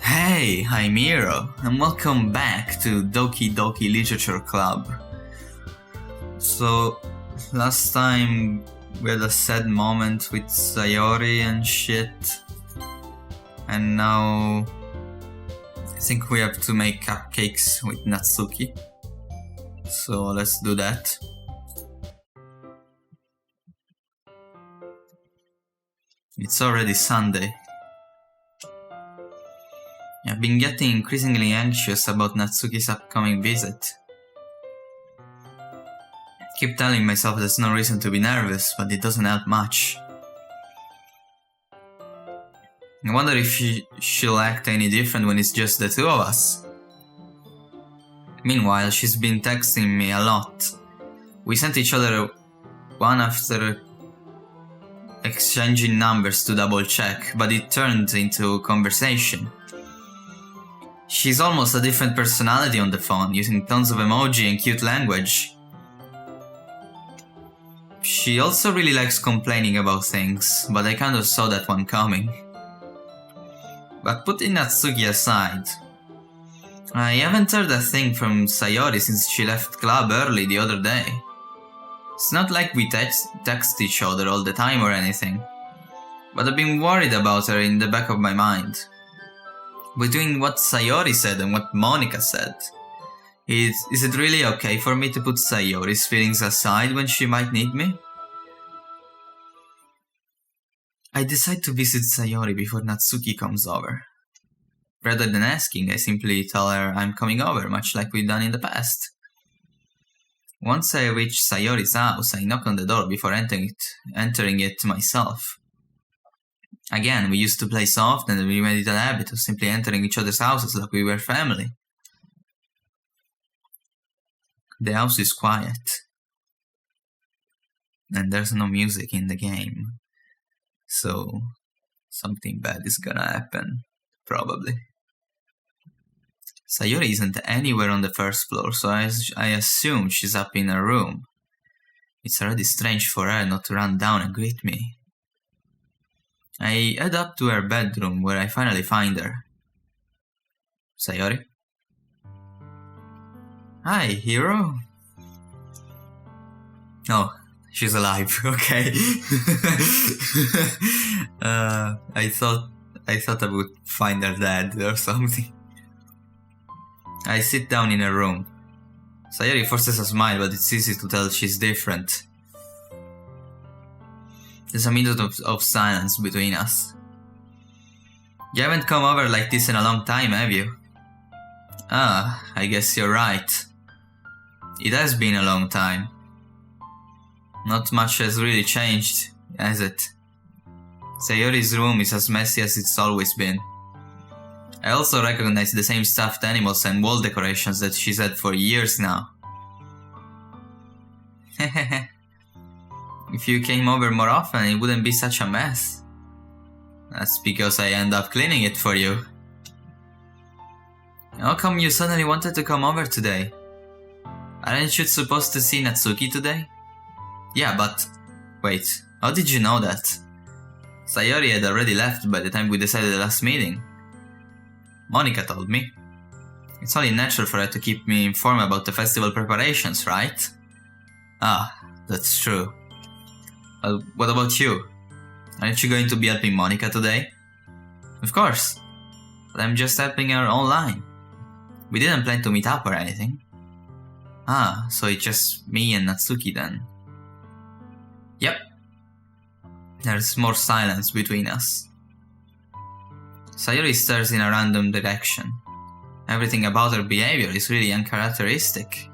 Hey, I'm Miro, and welcome back to Doki Doki Literature Club. So, last time we had a sad moment with Sayori and shit, and now I think we have to make cupcakes with Natsuki. So let's do that. It's already Sunday. I've been getting increasingly anxious about Natsuki's upcoming visit. I keep telling myself there's no reason to be nervous, but it doesn't help much. I wonder if she'll act any different when it's just the two of us. Meanwhile, she's been texting me a lot. We sent each other one after exchanging numbers to double check, but it turned into conversation. She's almost a different personality on the phone, using tons of emoji and cute language. She also really likes complaining about things, but I kind of saw that one coming. But putting Natsuki aside, I haven't heard a thing from Sayori since she left club early the other day. It's not like we text each other all the time or anything, but I've been worried about her in the back of my mind. Between what Sayori said and what Monica said, is it really okay for me to put Sayori's feelings aside when she might need me? I decide to visit Sayori before Natsuki comes over. Rather than asking, I simply tell her I'm coming over, much like we've done in the past. Once I reach Sayori's house, I knock on the door before entering it myself. Again, we used to play soft and we made it a habit of simply entering each other's houses like we were family. The house is quiet. And there's no music in the game. So, something bad is gonna happen, probably. Sayori isn't anywhere on the first floor, so I assume she's up in her room. It's already strange for her not to run down and greet me. I head up to her bedroom where I finally find her. Sayori? Hi, hero? Oh, she's alive, okay. I thought I would find her dead or something. I sit down in her room. Sayori forces a smile, but it's easy to tell she's different. There's a minute of silence between us. You haven't come over like this in a long time, have you? Ah, I guess you're right. It has been a long time. Not much has really changed, has it? Sayori's room is as messy as it's always been. I also recognize the same stuffed animals and wall decorations that she's had for years now. Hehehe. If you came over more often, it wouldn't be such a mess. That's because I end up cleaning it for you. How come you suddenly wanted to come over today? Aren't you supposed to see Natsuki today? Yeah, but... Wait, how did you know that? Sayori had already left by the time we decided the last meeting. Monica told me. It's only natural for her to keep me informed about the festival preparations, right? Ah, that's true. Well, what about you? Aren't you going to be helping Monica today? Of course, but I'm just helping her online. We didn't plan to meet up or anything. Ah, so it's just me and Natsuki then. Yep. There's more silence between us. Sayori stares in a random direction. Everything about her behavior is really uncharacteristic.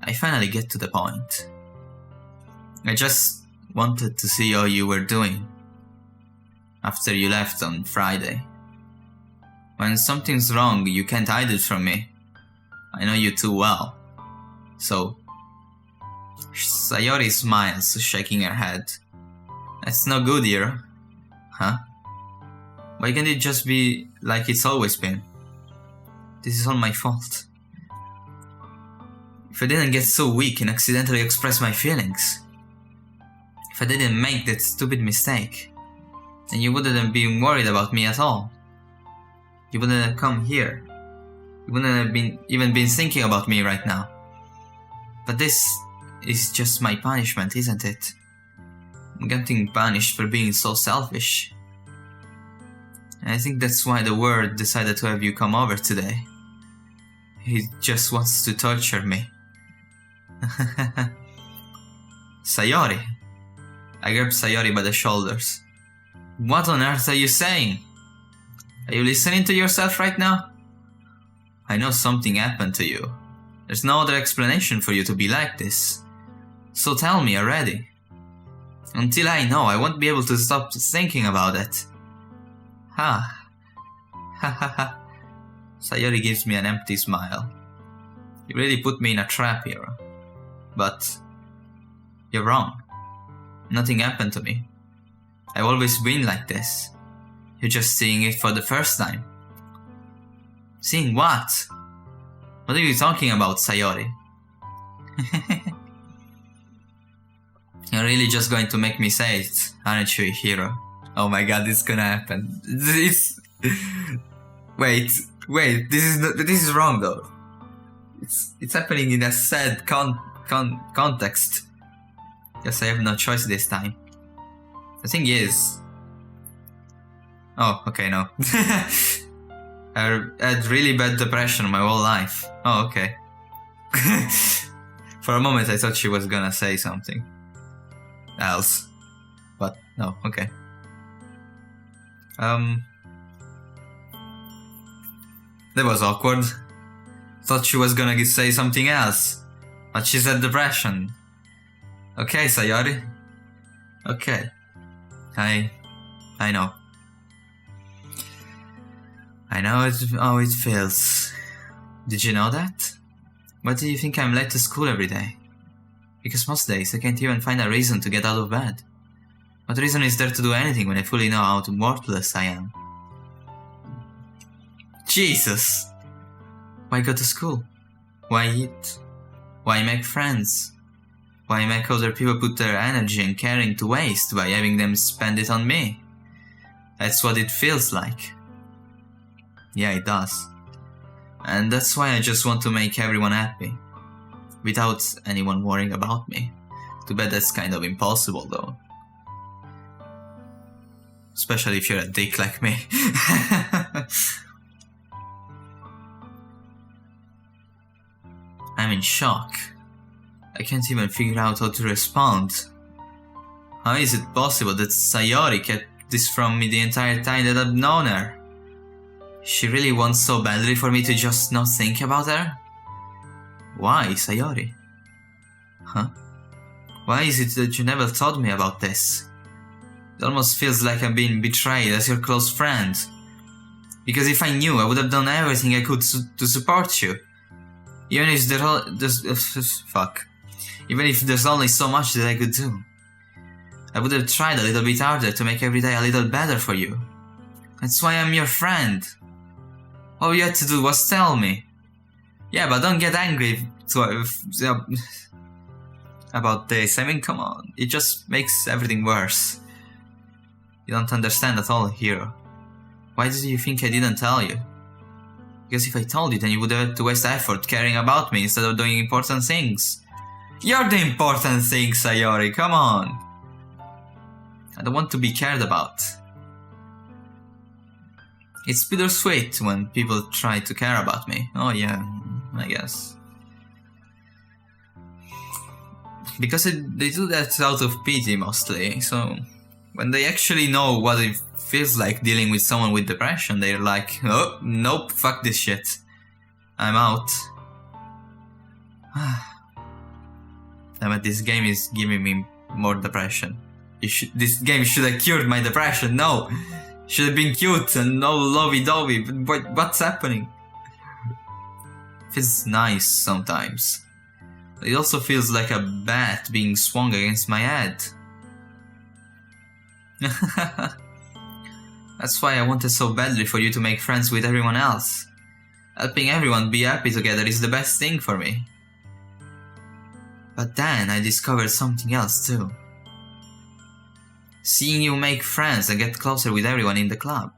I finally get to the point. I just wanted to see how you were doing after you left on Friday. When something's wrong, you can't hide it from me. I know you too well. So, Sayori smiles, shaking her head. That's no good, hero. Huh? Why can't it just be like it's always been? This is all my fault. If I didn't get so weak and accidentally express my feelings, if I didn't make that stupid mistake, then you wouldn't have been worried about me at all. you wouldn't have come here. You wouldn't have even been thinking about me right now. But this is just my punishment, isn't it? I'm getting punished for being so selfish. And I think that's why the world decided to have you come over today. He just wants to torture me. Sayori. I grabbed Sayori by the shoulders. What on earth are you saying? Are you listening to yourself right now? I know something happened to you. There's no other explanation for you to be like this. So tell me already. Until I know, I won't be able to stop thinking about it. Ha. Ha ha ha. Sayori gives me an empty smile. You really put me in a trap here. But you're wrong. Nothing happened to me. I've always been like this. You're just seeing it for the first time. Seeing what? What are you talking about, Sayori? You're really just going to make me say it, aren't you, hero? Oh my god, it's gonna happen. Wait, this is wrong though. It's happening in a sad context. Guess I have no choice this time. The thing is... Oh, okay, no. I had really bad depression my whole life. Oh, okay. For a moment I thought she was gonna say something else. But no, okay. That was awkward. Thought she was gonna say something else. But she said depression. Okay, Sayori. Okay. I know. I know how it feels. Did you know that? Why do you think I'm late to school every day? Because most days I can't even find a reason to get out of bed. What reason is there to do anything when I fully know how worthless I am? Jesus! Why go to school? Why eat? Why make friends? Why make other people put their energy and caring to waste by having them spend it on me? That's what it feels like. Yeah, it does. And that's why I just want to make everyone happy. Without anyone worrying about me. Too bad that's kind of impossible though. Especially if you're a dick like me. I'm in shock. I can't even figure out how to respond. How is it possible that Sayori kept this from me the entire time that I've known her? She really wants so badly for me to just not think about her? Why, Sayori? Huh? Why is it that you never told me about this? It almost feels like I'm being betrayed as your close friend. Because if I knew, I would have done everything I could to support you. Even if Even if there's only so much that I could do. I would have tried a little bit harder to make every day a little better for you. That's why I'm your friend. All you had to do was tell me. Yeah, but don't get angry about this. I mean, come on. It just makes everything worse. You don't understand at all, hero. Why do you think I didn't tell you? Because if I told you, then you would have had to waste effort caring about me instead of doing important things. You're the important thing, Sayori, come on. I don't want to be cared about. It's bittersweet when people try to care about me. Oh yeah, I guess. Because they do that out of pity mostly, so when they actually know what it feels like dealing with someone with depression, they're like, oh, nope, fuck this shit. I'm out. Damn it, this game is giving me more depression. This game should have cured my depression, no! Should have been cute and no lovey-dovey, but what's happening? It feels nice sometimes. But it also feels like a bat being swung against my head. That's why I wanted so badly for you to make friends with everyone else. Helping everyone be happy together is the best thing for me. But then I discovered something else too. Seeing you make friends and get closer with everyone in the club.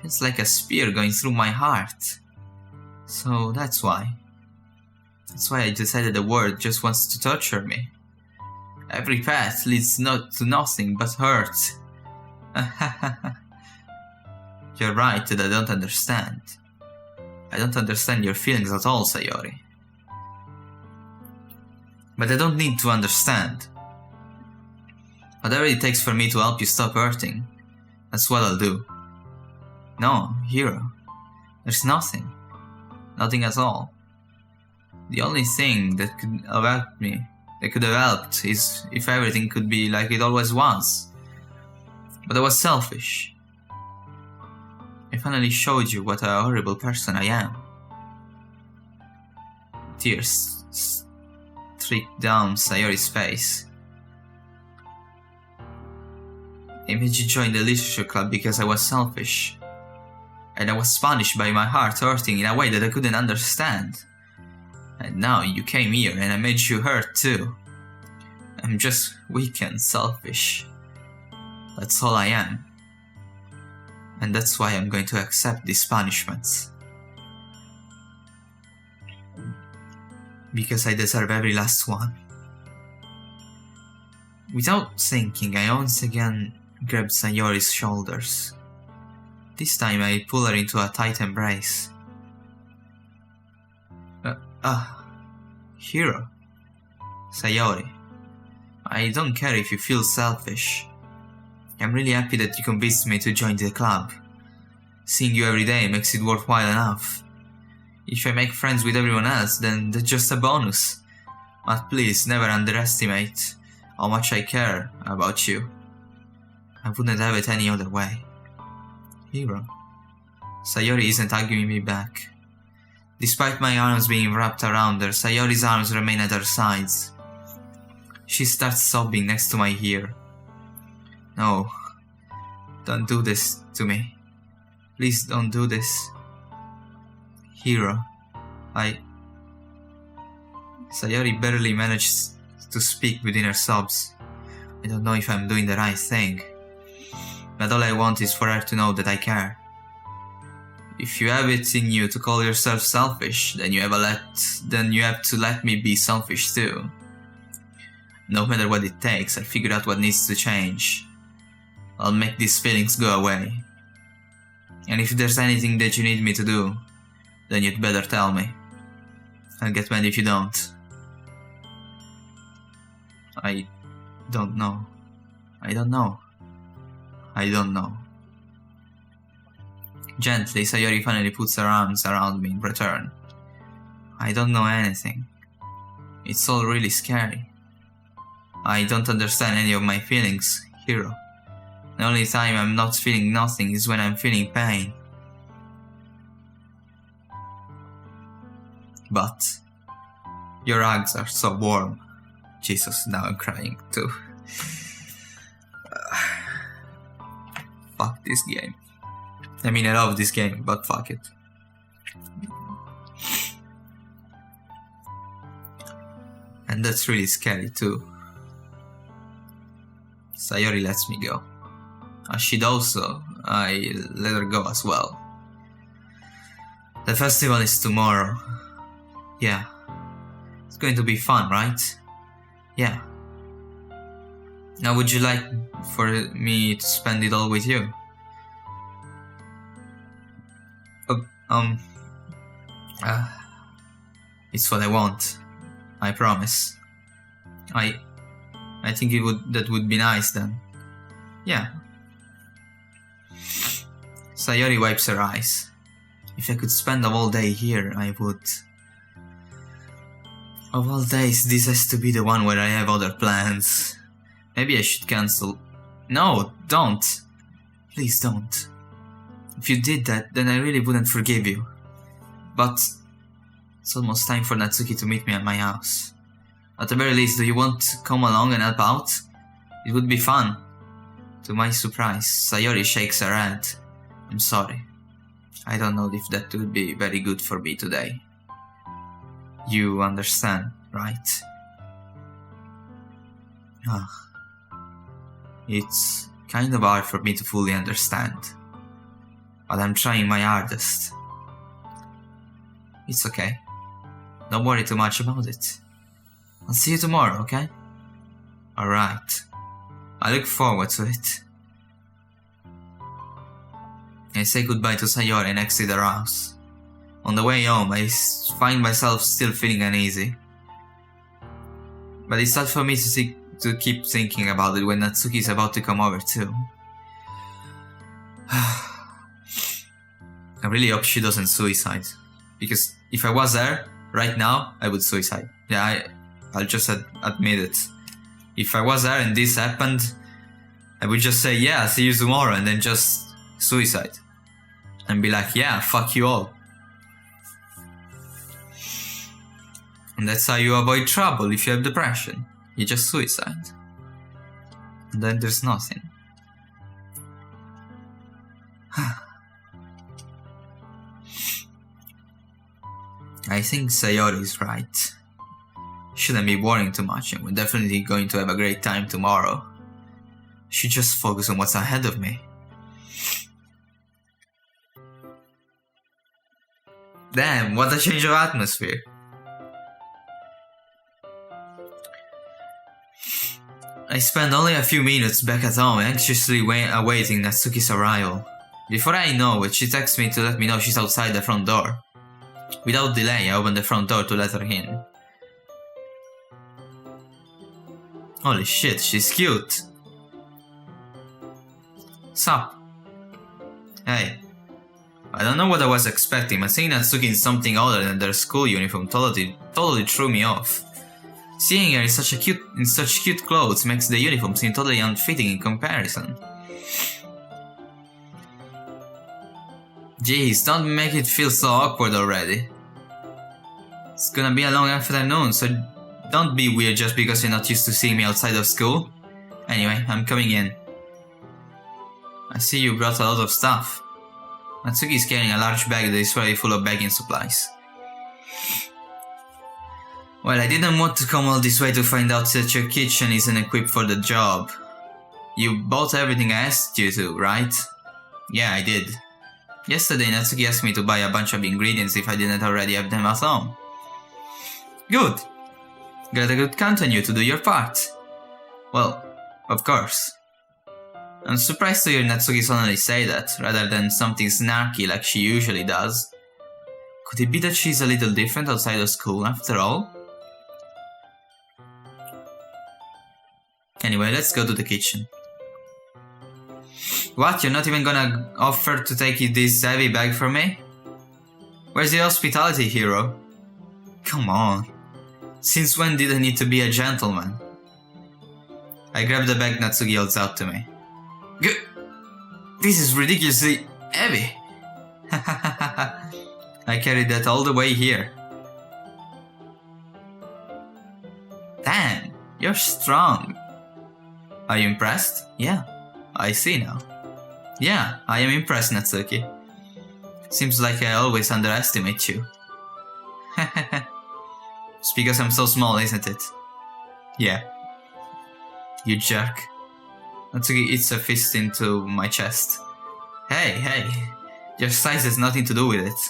Feels like a spear going through my heart. So that's why. That's why I decided the world just wants to torture me. Every path leads to nothing but hurt. You're right that I don't understand. I don't understand your feelings at all, Sayori. But I don't need to understand. Whatever it takes for me to help you stop hurting, that's what I'll do. No, Hiro. There's nothing. Nothing at all. The only thing that could have helped is if everything could be like it always was. But I was selfish. I finally showed you what a horrible person I am. Tears streaked down Sayori's face. I made you join the literature club because I was selfish. And I was punished by my heart hurting in a way that I couldn't understand. And now you came here and I made you hurt too. I'm just weak and selfish. That's all I am. And that's why I'm going to accept these punishments. Because I deserve every last one. Without thinking, I once again grabbed Sayori's shoulders. This time I pull her into a tight embrace. Hiro. Sayori. I don't care if you feel selfish. I'm really happy that you convinced me to join the club. Seeing you every day makes it worthwhile enough. If I make friends with everyone else, then that's just a bonus. But please, never underestimate how much I care about you. I wouldn't have it any other way. Hiro. Sayori isn't hugging me back. Despite my arms being wrapped around her, Sayori's arms remain at her sides. She starts sobbing next to my ear. No, don't do this to me. Please don't do this. Hiro, Sayori barely manages to speak within her sobs. I don't know if I'm doing the right thing, but all I want is for her to know that I care. If you have it in you to call yourself selfish, then you have to let me be selfish too. No matter what it takes, I'll figure out what needs to change. I'll make these feelings go away. And if there's anything that you need me to do, then you'd better tell me. I'll get mad if you don't. I don't know. Gently, Sayori finally puts her arms around me in return. I don't know anything. It's all really scary. I don't understand any of my feelings, Hiro. The only time I'm not feeling nothing is when I'm feeling pain. But your hugs are so warm. Jesus, now I'm crying too. Fuck this game. I mean, I love this game, but fuck it. And that's really scary too. Sayori lets me go. As she does so, I let her go as well. The festival is tomorrow. Yeah. It's going to be fun, right? Yeah. Now would you like for me to spend it all with you? It's what I want. I promise. I think that would be nice then. Yeah. Sayori wipes her eyes. If I could spend a whole day here, I would. Of all days, this has to be the one where I have other plans. Maybe I should cancel. No, don't. Please don't. If you did that, then I really wouldn't forgive you. But it's almost time for Natsuki to meet me at my house. At the very least, do you want to come along and help out? It would be fun. To my surprise, Sayori shakes her head. I'm sorry. I don't know if that would be very good for me today. You understand, right? It's kind of hard for me to fully understand. but I'm trying my hardest. It's okay. Don't worry too much about it. I'll see you tomorrow, okay? Alright. I look forward to it. I say goodbye to Sayori and exit her house. On the way home, I find myself still feeling uneasy. But it's hard for me to keep thinking about it when Natsuki is about to come over too. I really hope she doesn't suicide. Because if I was there, right now, I would suicide. Yeah, I'll just admit it. If I was there and this happened, I would just say, yeah, see you tomorrow, and then just suicide. And be like, yeah, fuck you all. And that's how you avoid trouble if you have depression. You just suicide. And then there's nothing. I think Sayori is right. Shouldn't be worrying too much, and we're definitely going to have a great time tomorrow. Should just focus on what's ahead of me. Damn, what a change of atmosphere. I spent only a few minutes back at home anxiously awaiting Natsuki's arrival. Before I know it, she texts me to let me know she's outside the front door. Without delay, I opened the front door to let her in. Holy shit, she's cute. Sup? Hey. I don't know what I was expecting, but seeing Natsuki in something other than their school uniform totally threw me off. Seeing her in such cute clothes makes the uniform seem totally unfitting in comparison. Jeez, don't make it feel so awkward already. It's gonna be a long afternoon, so don't be weird just because you're not used to seeing me outside of school. Anyway, I'm coming in. I see you brought a lot of stuff. Natsuki is carrying a large bag that is probably full of bagging supplies. Well, I didn't want to come all this way to find out that your kitchen isn't equipped for the job. You bought everything I asked you to, right? Yeah, I did. Yesterday, Natsuki asked me to buy a bunch of ingredients if I didn't already have them at home. Good! Got a good count on you to do your part. Well, of course. I'm surprised to hear Natsuki suddenly say that, rather than something snarky like she usually does. Could it be that she's a little different outside of school after all? Anyway, let's go to the kitchen. What, you're not even gonna offer to take this heavy bag from me? Where's the hospitality, hero? Come on. Since when did I need to be a gentleman? I grab the bag Natsuki holds out to me. This is ridiculously heavy. I carried that all the way here. Damn, you're strong. Are you impressed? Yeah, I see now. Yeah, I am impressed, Natsuki. Seems like I always underestimate you. It's because I'm so small, isn't it? Yeah. You jerk. Natsuki eats a fist into my chest. Hey, your size has nothing to do with it.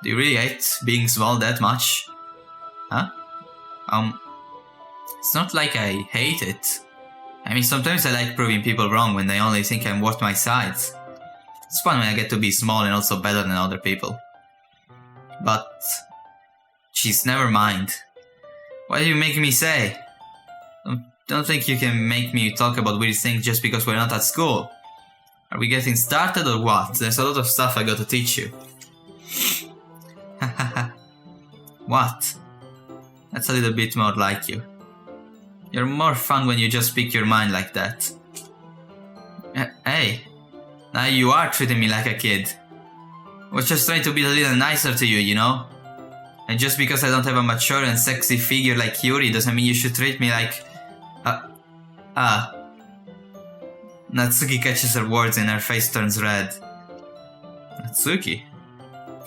Do you really hate being small that much? Huh? It's not like I hate it. I mean, sometimes I like proving people wrong when they only think I'm worth my size. It's fun when I get to be small and also better than other people. But... Jeez, never mind. What are you making me say? Don't think you can make me talk about weird things just because we're not at school. Are we getting started or what? There's a lot of stuff I got to teach you. What? That's a little bit more like you. You're more fun when you just speak your mind like that. Hey, now you are treating me like a kid. I was just trying to be a little nicer to you, you know? And just because I don't have a mature and sexy figure like Yuri doesn't mean you should treat me like... Natsuki catches her words and her face turns red. Natsuki?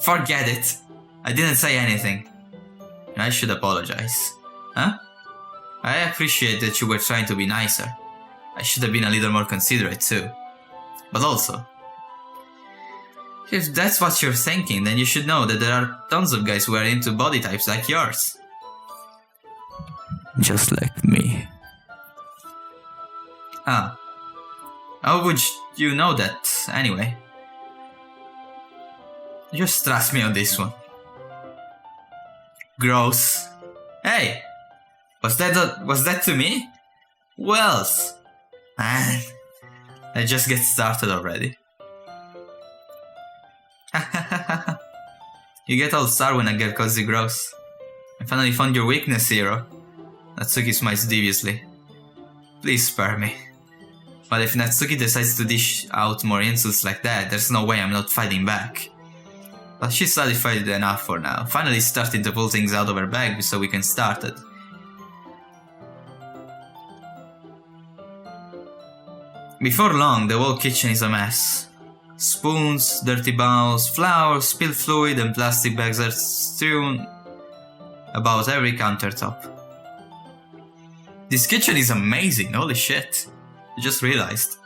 Forget it! I didn't say anything. I should apologize. Huh? I appreciate that you were trying to be nicer. I should have been a little more considerate too. But also, If that's what you're thinking, then you should know that there are tons of guys who are into body types like yours. Just like me. Ah. How would you know that, anyway? Just trust me on this one. Gross. Hey! Was that to me? Who else? Man, let's just get started already. You get all star when I get cozy gross. I finally found your weakness, hero. Natsuki smiles deviously. Please spare me. But if Natsuki decides to dish out more insults like that, there's no way I'm not fighting back. But she's satisfied enough for now, finally starting to pull things out of her bag so we can start it. Before long, the whole kitchen is a mess. Spoons, dirty bowls, flour, spilled fluid and plastic bags are strewn about every countertop. This kitchen is amazing, holy shit. I just realized.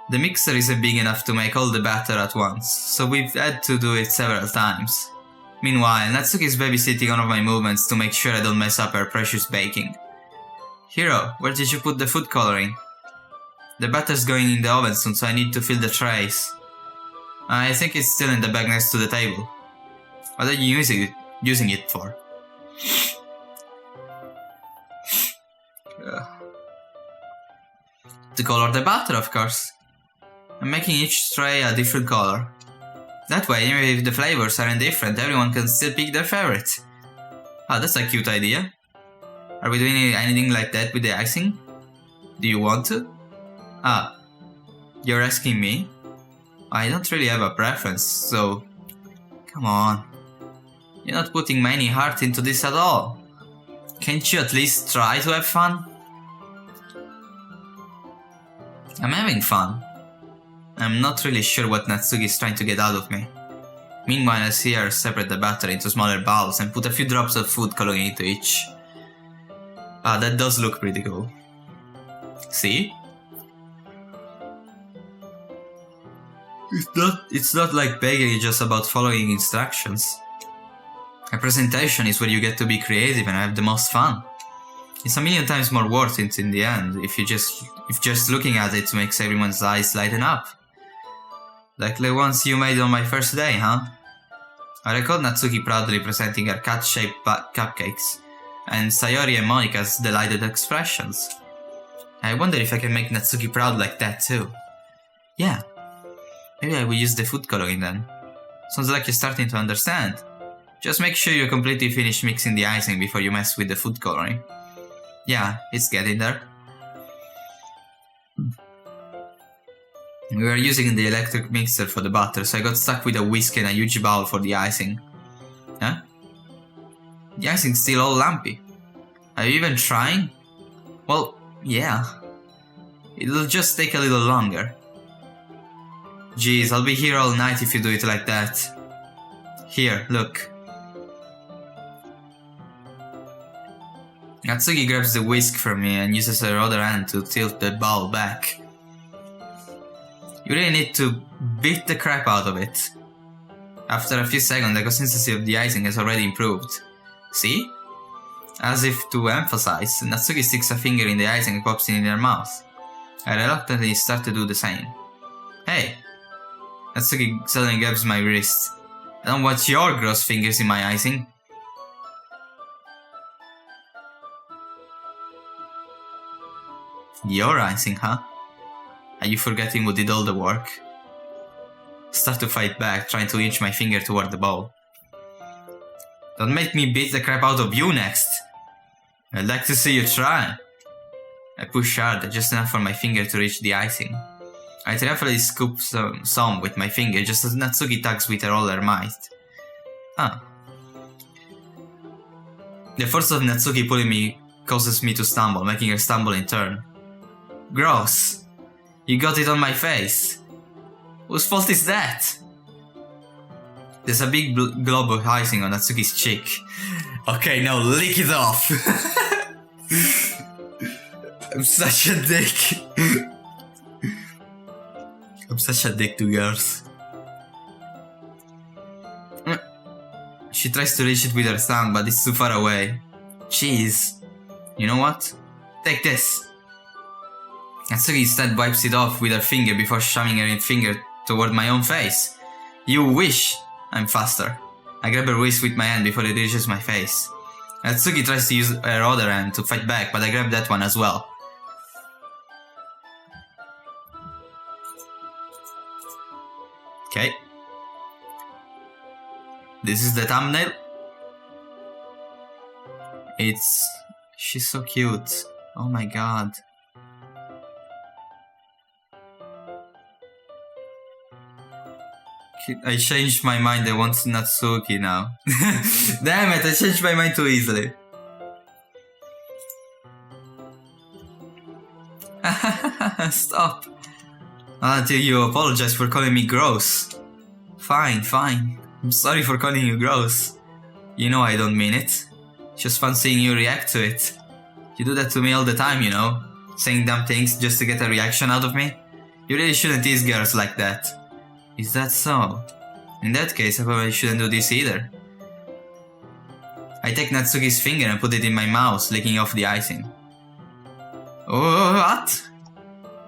The mixer isn't big enough to make all the batter at once, so we've had to do it several times. Meanwhile, Natsuki is babysitting all of my movements to make sure I don't mess up her precious baking. Hiro, where did you put the food coloring? The batter's going in the oven soon, so I need to fill the trays. I think it's still in the bag next to the table. What are you using it for? To color the batter, of course. I'm making each tray a different color. That way, even if the flavors aren't different, everyone can still pick their favorite. Ah, that's a cute idea. Are we doing anything like that with the icing? Do you want to? Ah, you're asking me? I don't really have a preference, so... Come on. You're not putting any heart into this at all. Can't you at least try to have fun? I'm having fun. I'm not really sure what Natsuki is trying to get out of me. Meanwhile, I see her separate the batter into smaller bowls and put a few drops of food coloring into each. Ah, that does look pretty cool. See? It's not like baking, it's just about following instructions. A presentation is where you get to be creative and have the most fun. It's a million times more worth it in the end if just looking at it makes everyone's eyes lighten up. Like the ones you made on my first day, huh? I recall Natsuki proudly presenting her cat-shaped cupcakes, and Sayori and Monika's delighted expressions. I wonder if I can make Natsuki proud like that too. Yeah, maybe I will use the food coloring then. Sounds like you're starting to understand. Just make sure you're completely finished mixing the icing before you mess with the food coloring. Yeah, it's getting there. We were using the electric mixer for the butter, so I got stuck with a whisk and a huge bowl for the icing. Huh? The icing's still all lumpy. Are you even trying? Well, yeah. It'll just take a little longer. Jeez, I'll be here all night if you do it like that. Here, look. Natsuki grabs the whisk from me and uses her other hand to tilt the bowl back. You really need to beat the crap out of it. After a few seconds, the consistency of the icing has already improved. See? As if to emphasize, Natsuki sticks a finger in the icing and pops it in her mouth. I reluctantly start to do the same. Hey! Natsuki suddenly grabs my wrist. I don't want your gross fingers in my icing. Your icing, huh? Are you forgetting who did all the work? Start to fight back, trying to inch my finger toward the bowl. Don't make me beat the crap out of you next! I'd like to see you try! I push hard, just enough for my finger to reach the icing. I triumphantly scoop some with my finger, just as Natsuki tugs with all her might. Ah. The force of Natsuki pulling me causes me to stumble, making her stumble in turn. Gross! You got it on my face! Whose fault is that? There's a big glob of icing on Natsuki's cheek. Okay, now lick it off! I'm such a dick. I'm such a dick to girls. She tries to reach it with her tongue, but it's too far away. Jeez. You know what? Take this. Natsuki instead wipes it off with her finger before shoving her finger toward my own face. You wish I'm faster. I grab her wrist with my hand before it reaches my face. Natsuki tries to use her other hand to fight back, but I grab that one as well. Okay. This is the thumbnail. She's so cute. Oh my god. I changed my mind, I want Natsuki now. Damn it, I changed my mind too easily. Stop. Not until you apologize for calling me gross. Fine, fine. I'm sorry for calling you gross. You know I don't mean it. Just fun seeing you react to it. You do that to me all the time, you know? Saying dumb things just to get a reaction out of me? You really shouldn't tease girls like that. Is that so? In that case, I probably shouldn't do this either. I take Natsuki's finger and put it in my mouth, licking off the icing. Oh, what?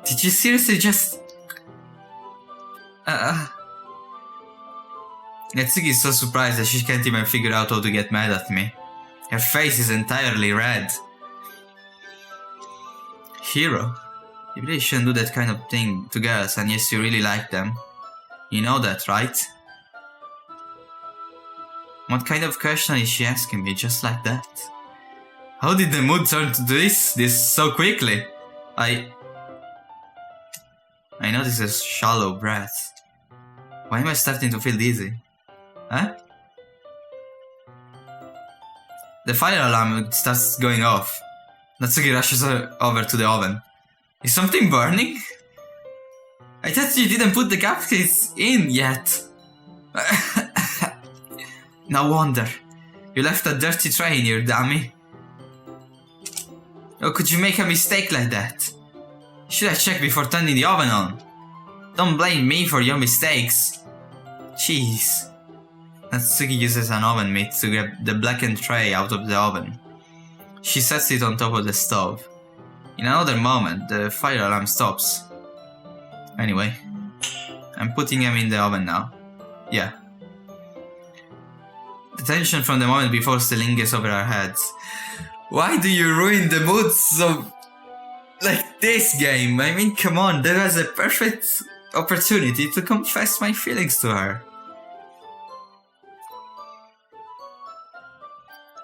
Did you seriously just... Natsuki is so surprised that she can't even figure out how to get mad at me. Her face is entirely red. Hero, you really shouldn't do that kind of thing to girls unless you really like them. You know that, right? What kind of question is she asking me just like that? How did the mood turn to this so quickly? I notice a shallow breath. Why am I starting to feel dizzy? Huh? The fire alarm starts going off. Natsuki rushes over to the oven. Is something burning? I thought you didn't put the cupcakes in yet. No wonder. You left a dirty tray in here, dummy. How could you make a mistake like that? Should have checked before turning the oven on. Don't blame me for your mistakes. Jeez. Natsuki uses an oven mitt to grab the blackened tray out of the oven. She sets it on top of the stove. In another moment, the fire alarm stops. Anyway, I'm putting them in the oven now. Yeah. The tension from the moment before still lingers over our heads. Why do you ruin the mood so... like this game? I mean, come on, there was a perfect opportunity to confess my feelings to her.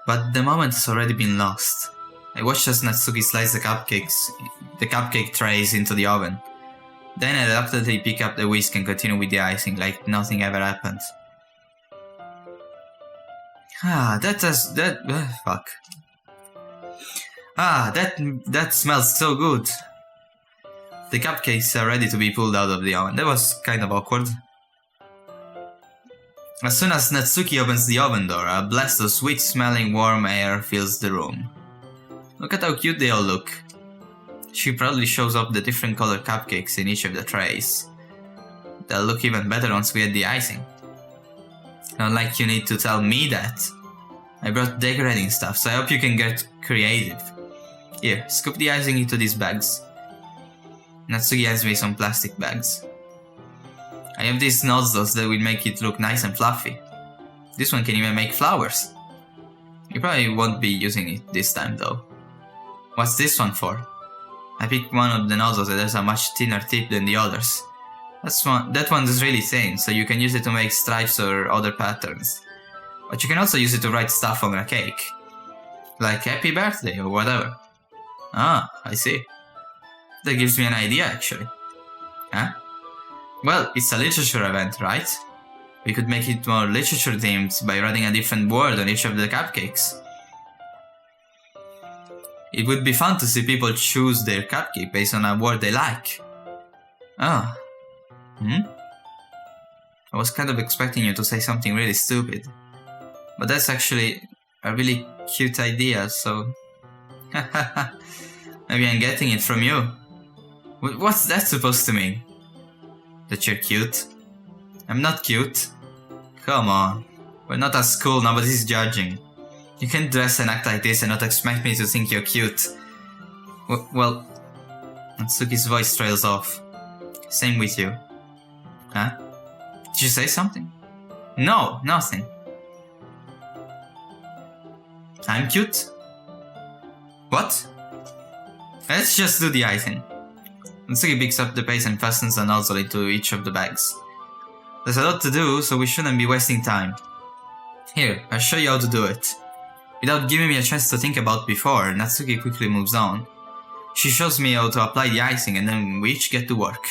But the moment has already been lost. I watched as Natsuki slice the cupcake trays into the oven. Then I reluctantly pick up the whisk and continue with the icing like nothing ever happened. That smells so good. The cupcakes are ready to be pulled out of the oven. That was kind of awkward. As soon as Natsuki opens the oven door, a blast of sweet-smelling warm air fills the room. Look at how cute they all look. She proudly shows off the different colored cupcakes in each of the trays. They'll look even better once we add the icing. Not like you need to tell me that. I brought decorating stuff, so I hope you can get creative. Here, scoop the icing into these bags. Natsuki hands me some plastic bags. I have these nozzles that will make it look nice and fluffy. This one can even make flowers. You probably won't be using it this time though. What's this one for? I picked one of the nozzles that has a much thinner tip than the others. That one is really thin, so you can use it to make stripes or other patterns. But you can also use it to write stuff on a cake. Like happy birthday or whatever. Ah, I see. That gives me an idea actually. Huh? Well, it's a literature event, right? We could make it more literature themed by writing a different word on each of the cupcakes. It would be fun to see people choose their cupcake based on a word they like. Ah. I was kind of expecting you to say something really stupid. But that's actually a really cute idea, so... Maybe I'm getting it from you. What's that supposed to mean? That you're cute? I'm not cute. Come on. We're not at school, nobody's judging. You can't dress and act like this and not expect me to think you're cute. Well... Natsuki's voice trails off. Same with you. Huh? Did you say something? No, nothing. I'm cute? What? Let's just do the icing. Natsuki picks up the pace and fastens the nozzle into each of the bags. There's a lot to do, so we shouldn't be wasting time. Here, I'll show you how to do it. Without giving me a chance to think about before, Natsuki quickly moves on. She shows me how to apply the icing and then we each get to work.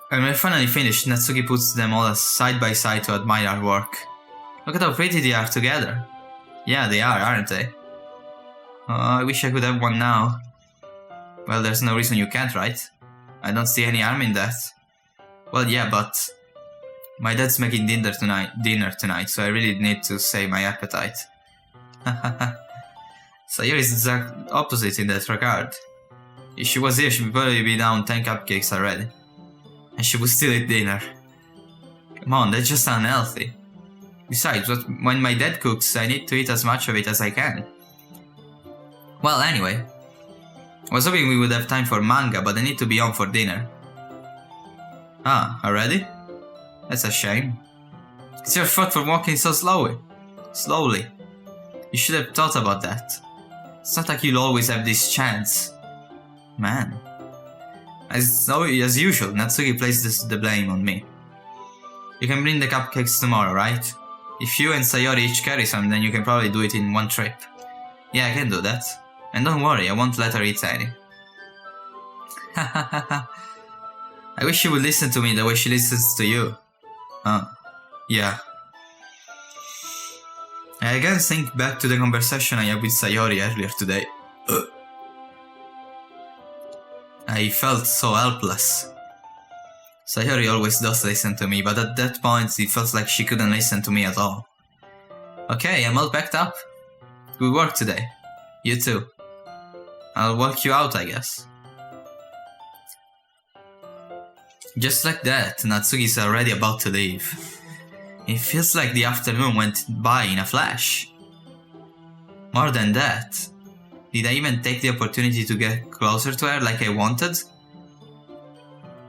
When we're finally finished, Natsuki puts them all side by side to admire our work. Look at how pretty they are together. Yeah, they are, aren't they? Oh, I wish I could have one now. Well, there's no reason you can't, right? I don't see any harm in that. Well, yeah, but... My dad's making dinner tonight, so I really need to save my appetite. Sayori is the exact opposite in that regard. If she was here, she would probably be down 10 cupcakes already. And she would still eat dinner. Come on, that's just unhealthy. Besides, when my dad cooks, I need to eat as much of it as I can. Well, anyway. I was hoping we would have time for manga, but I need to be on for dinner. Ah, already? That's a shame. It's your fault for walking so slowly. You should have thought about that. It's not like you'll always have this chance. Man. As usual, Natsuki places the blame on me. You can bring the cupcakes tomorrow, right? If you and Sayori each carry some, then you can probably do it in one trip. Yeah, I can do that. And don't worry, I won't let her eat any. I wish she would listen to me the way she listens to you. Yeah. I again think back to the conversation I had with Sayori earlier today. I felt so helpless. Sayori always does listen to me, but at that point it felt like she couldn't listen to me at all. Okay, I'm all packed up. Good work today. You too. I'll walk you out, I guess. Just like that, Natsuki's already about to leave. It feels like the afternoon went by in a flash. More than that, did I even take the opportunity to get closer to her like I wanted?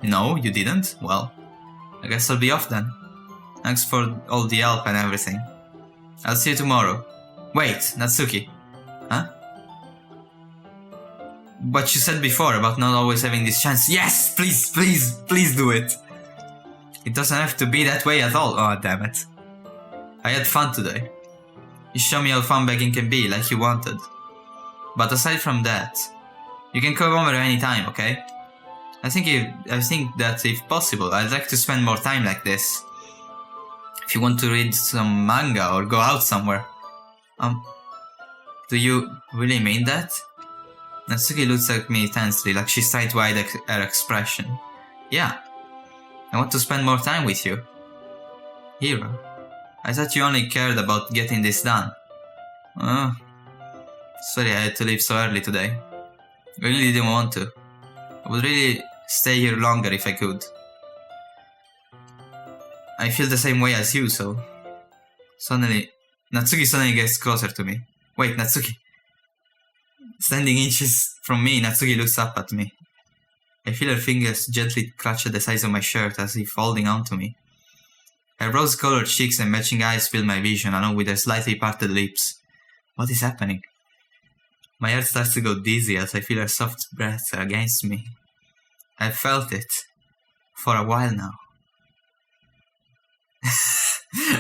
No, you didn't? Well, I guess I'll be off then. Thanks for all the help and everything. I'll see you tomorrow. Wait, Natsuki. Huh? What you said before about not always having this chance. Yes! Please do it! It doesn't have to be that way at all. Oh, damn it. I had fun today. You show me how fun begging can be, like you wanted. But aside from that, you can come over anytime, okay? I think that if possible, I'd like to spend more time like this. If you want to read some manga or go out somewhere. Do you really mean that? Natsuki looks at me tensely, like she's trying to hide her expression. Yeah. I want to spend more time with you. Hiro, I thought you only cared about getting this done. Sorry I had to leave so early today. I really didn't want to. I would really stay here longer if I could. I feel the same way as you, so... Natsuki suddenly gets closer to me. Wait, Natsuki. Standing inches from me, Natsuki looks up at me. I feel her fingers gently clutch at the sides of my shirt as if holding on to me. Her rose-colored cheeks and matching eyes fill my vision along with her slightly parted lips. What is happening? My heart starts to go dizzy as I feel her soft breath against me. I've felt it. For a while now.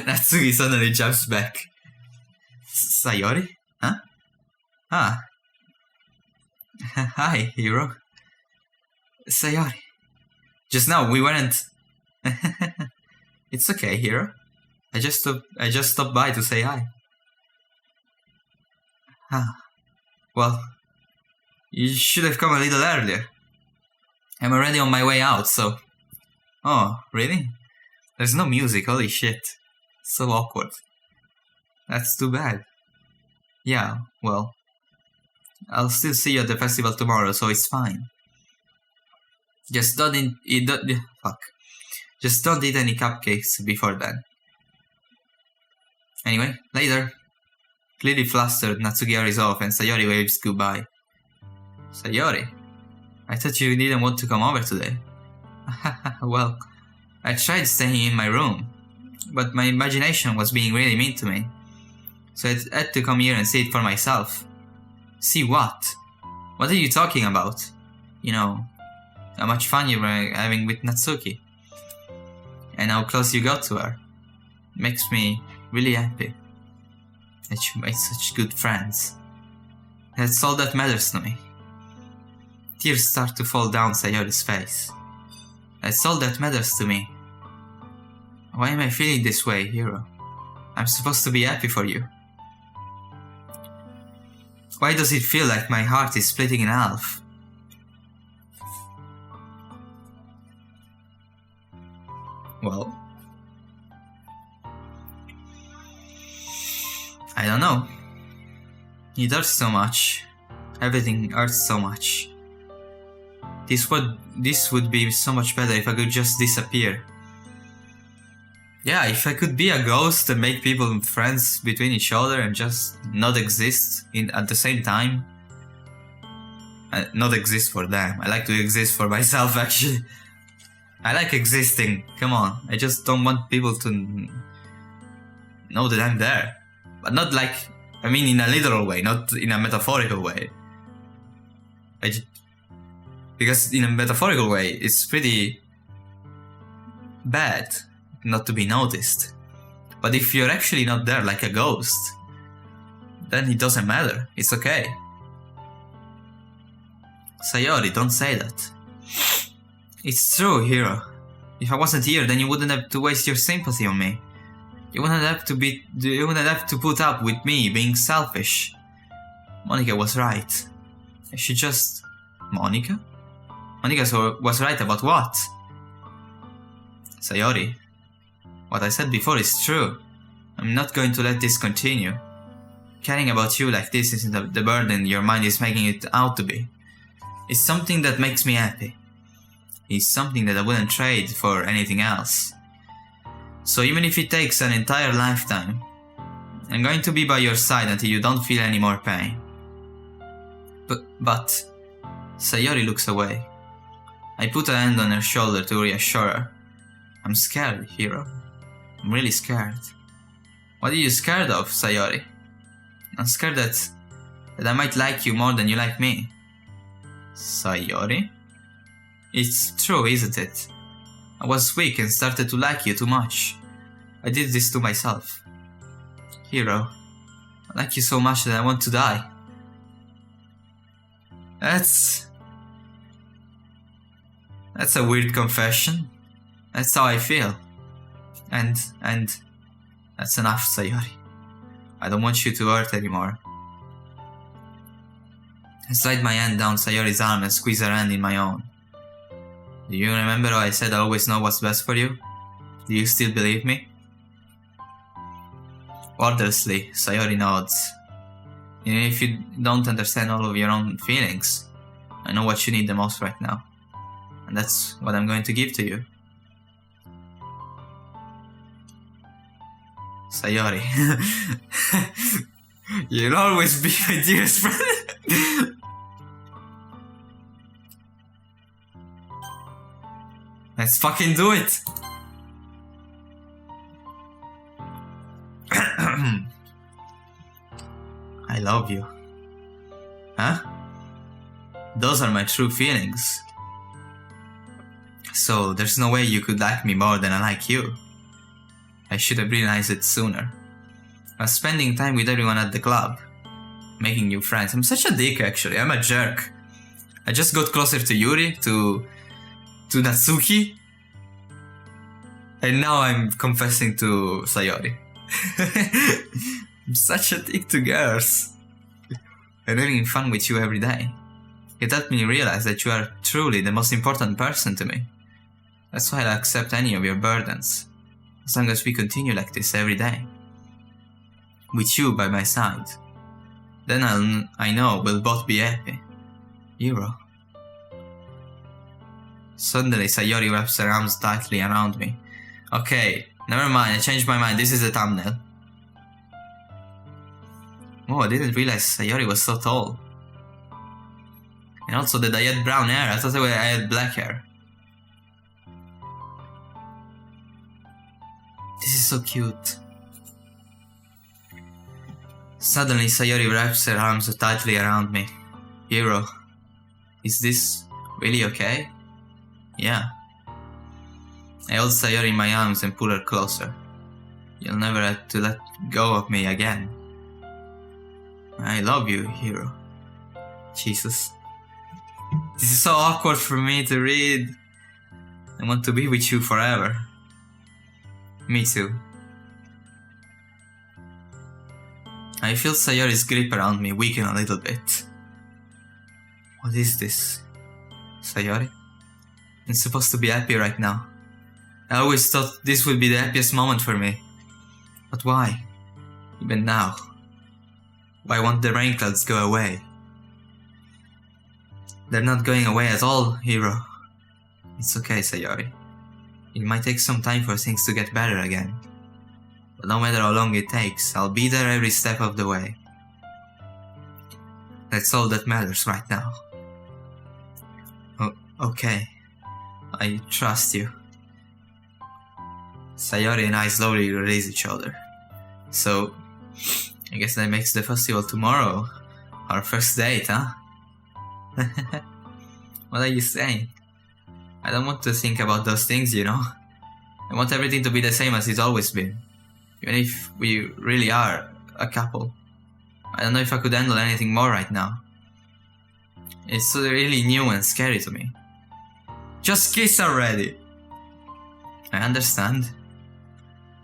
Natsuki suddenly jumps back. Sayori? Huh? Ah. Hi, Hiro. Sayori. Just now, we weren't... It's okay, Hiro. I just stopped by to say hi. Ah. Well, you should have come a little earlier. I'm already on my way out, so... Oh, really? There's no music, holy shit. So awkward. That's too bad. Yeah, well... I'll still see you at the festival tomorrow, so it's fine. Just don't Just don't eat any cupcakes before then. Anyway, later. Clearly flustered, Natsuki hurries off and Sayori waves goodbye. Sayori? I thought you didn't want to come over today. Well, I tried staying in my room, but my imagination was being really mean to me. So I had to come here and see it for myself. See what? What are you talking about? You know, how much fun you were having with Natsuki. And how close you got to her. Makes me really happy that you made such good friends. That's all that matters to me. Tears start to fall down Sayori's face. That's all that matters to me. Why am I feeling this way, Hiro? I'm supposed to be happy for you. Why does it feel like my heart is splitting in half? Well, I don't know. It hurts so much. Everything hurts so much. This would be so much better if I could just disappear. Yeah, if I could be a ghost and make people friends between each other and just not exist at the same time. Not exist for them. I like to exist for myself, actually. I like existing. Come on. I just don't want people to know that I'm there. But not like, I mean in a literal way, not in a metaphorical way. Because in a metaphorical way, it's pretty bad not to be noticed. But if you're actually not there like a ghost, then it doesn't matter. It's okay. Sayori, don't say that. It's true, Hiro. If I wasn't here, then you wouldn't have to waste your sympathy on me. You wouldn't have to put up with me being selfish. Monica was right. I should just... Monica? Monica was right about what? Sayori, what I said before is true. I'm not going to let this continue. Caring about you like this isn't the burden your mind is making it out to be. It's something that makes me happy. It's something that I wouldn't trade for anything else. So even if it takes an entire lifetime, I'm going to be by your side until you don't feel any more pain. But Sayori looks away. I put a hand on her shoulder to reassure her. I'm scared, Hiro. I'm really scared. What are you scared of, Sayori? I'm scared that I might like you more than you like me. Sayori? It's true, isn't it? I was weak and started to like you too much. I did this to myself. Hiro, I like you so much that I want to die. That's a weird confession. That's how I feel. And that's enough, Sayori. I don't want you to hurt anymore. I slide my hand down Sayori's arm and squeeze her hand in my own. Do you remember how I said I always know what's best for you? Do you still believe me? Wordlessly, Sayori nods. Even if you don't understand all of your own feelings, I know what you need the most right now. And that's what I'm going to give to you. Sayori. You'll always be my dearest friend. Let's fucking do it! I love you. Huh? Those are my true feelings. So there's no way you could like me more than I like you. I should have realized it sooner. I was spending time with everyone at the club, making new friends. I'm such a dick, actually. I'm a jerk. I just got closer to Yuri, to Natsuki, and now I'm confessing to Sayori. I'm such a dick to girls. I'm having fun with you every day. It helped me realize that you are truly the most important person to me. That's why I'll accept any of your burdens, as long as we continue like this every day. With you by my side. Then I know we'll both be happy. Hiro. Suddenly, Sayori wraps her arms tightly around me. Okay, never mind, I changed my mind. This is the thumbnail. Oh, I didn't realize Sayori was so tall. And also that I had brown hair. I thought I had black hair. This is so cute. Suddenly, Sayori wraps her arms tightly around me. Hiro, is this really okay? Yeah. I hold Sayori in my arms and pull her closer. You'll never have to let go of me again. I love you, Hiro. Jesus. This is so awkward for me to read. I want to be with you forever. Me too. I feel Sayori's grip around me weaken a little bit. What is this? Sayori? I'm supposed to be happy right now. I always thought this would be the happiest moment for me. But why? Even now. Why won't the rain clouds go away? They're not going away at all, Hiro. It's okay, Sayori. It might take some time for things to get better again. But no matter how long it takes, I'll be there every step of the way. That's all that matters right now. Oh, okay. I trust you. Sayori and I slowly release each other. So, I guess that makes the festival tomorrow our first date, huh? What are you saying? I don't want to think about those things, you know? I want everything to be the same as it's always been. Even if we really are a couple. I don't know if I could handle anything more right now. It's really new and scary to me. Just kiss already! I understand.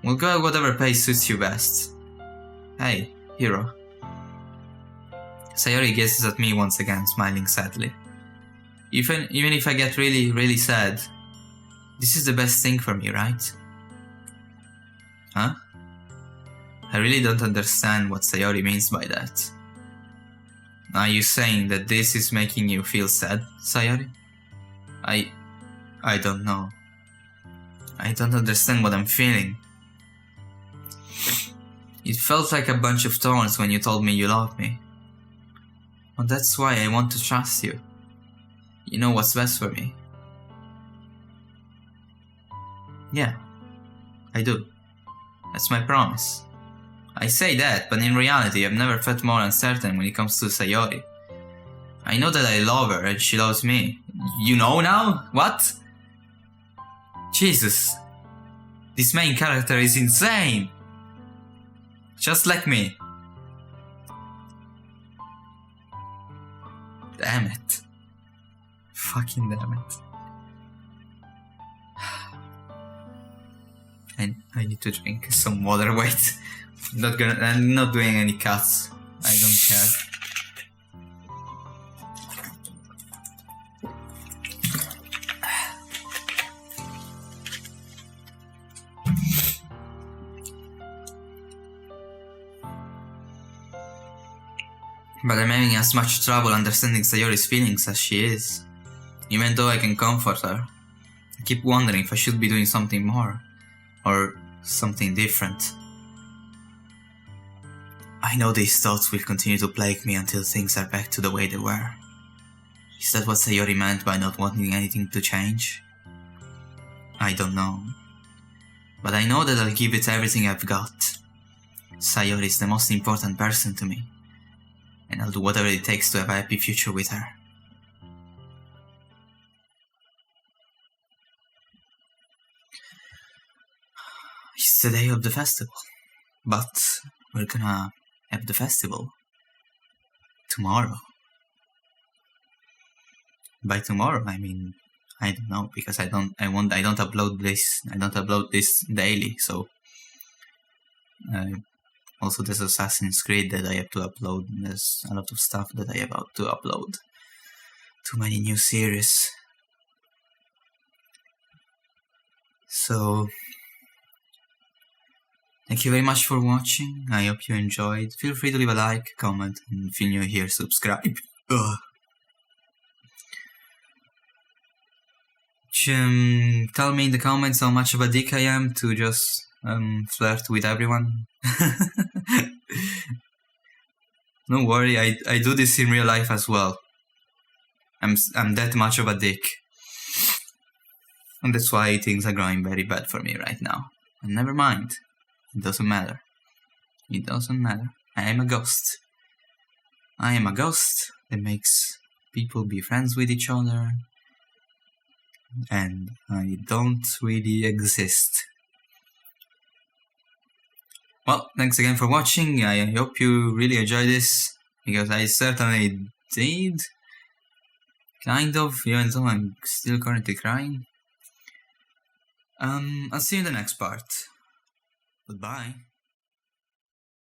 We'll go at whatever pace suits you best. Hey, Hiro. Sayori gazes at me once again, smiling sadly. Even if I get really sad, this is the best thing for me, right? Huh? I really don't understand what Sayori means by that. Are you saying that this is making you feel sad, Sayori? I don't know. I don't understand what I'm feeling. It felt like a bunch of thorns when you told me you loved me. But that's why I want to trust you. You know what's best for me. Yeah, I do. That's my promise. I say that, but in reality I've never felt more uncertain when it comes to Sayori. I know that I love her and she loves me. You know now? What? Jesus. This main character is insane. Just like me. Damn it. Fucking damn it. And I need to drink some water. Wait. I'm not doing any cuts. I don't care. But I'm having as much trouble understanding Sayori's feelings as she is. Even though I can comfort her, I keep wondering if I should be doing something more, or something different. I know these thoughts will continue to plague me until things are back to the way they were. Is that what Sayori meant by not wanting anything to change? I don't know. But I know that I'll give it everything I've got. Sayori is the most important person to me. And I'll do whatever it takes to have a happy future with her. It's the day of the festival. But we're gonna have the festival tomorrow. By tomorrow, I mean, I don't know, because I don't upload this daily, so also there's Assassin's Creed that I have to upload. There's a lot of stuff that I have to upload. Too many new series. So thank you very much for watching. I hope you enjoyed. Feel free to leave a like, comment, and if you're new here, subscribe. Ugh. tell me in the comments how much of a dick I am to just flirt with everyone. Don't worry, I do this in real life as well. I'm that much of a dick. And that's why things are going very bad for me right now. And never mind. It doesn't matter. It doesn't matter. I am a ghost. I am a ghost that makes people be friends with each other. And I don't really exist. Well, thanks again for watching. I hope you really enjoyed this, because I certainly did. Kind of, even though I'm still currently crying. I'll see you in the next part. Goodbye.